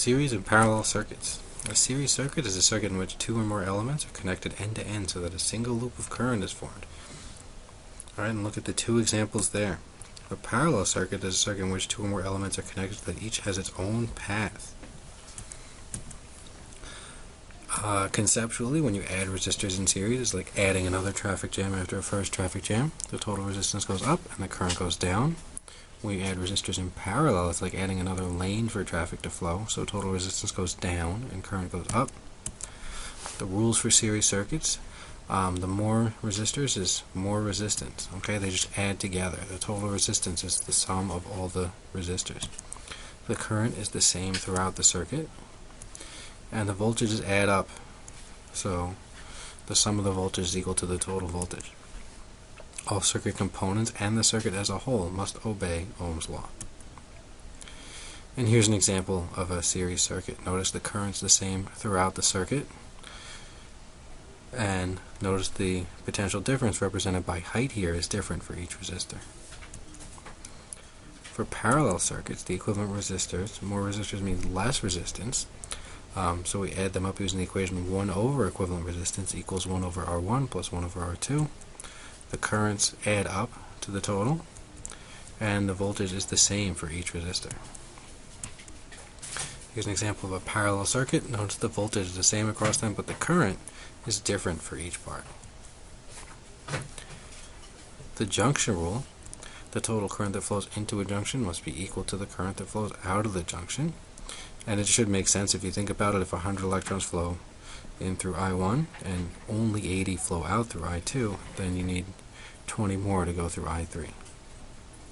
Series and parallel circuits. A series circuit is a circuit in which two or more elements are connected end to end so that a single loop of current is formed. Alright, and look at the two examples there. A parallel circuit is a circuit in which two or more elements are connected so that each has its own path. Conceptually, when you add resistors in series, it's like adding another traffic jam after a first traffic jam. The total resistance goes up and the current goes down. When you add resistors in parallel, it's like adding another lane for traffic to flow, so total resistance goes down and current goes up. The rules for series circuits, the more resistors is more resistance. Okay, they just add together. The total resistance is the sum of all the resistors. The current is the same throughout the circuit, and the voltages add up, so the sum of the voltages is equal to the total voltage. All circuit components and the circuit as a whole must obey Ohm's law. And here's an example of a series circuit. Notice the current's the same throughout the circuit, and notice the potential difference represented by height here is different for each resistor. For parallel circuits, the equivalent resistors, more resistors means less resistance, so we add them up using the equation 1 over equivalent resistance equals 1 over R1 plus 1 over R2. The currents add up to the total, and the voltage is the same for each resistor. Here's an example of a parallel circuit. Notice the voltage is the same across them, but the current is different for each part. The junction rule, the total current that flows into a junction must be equal to the current that flows out of the junction. And it should make sense if you think about it. If 100 electrons flow in through I1 and only 80 flow out through I2, then you need 20 more to go through I3.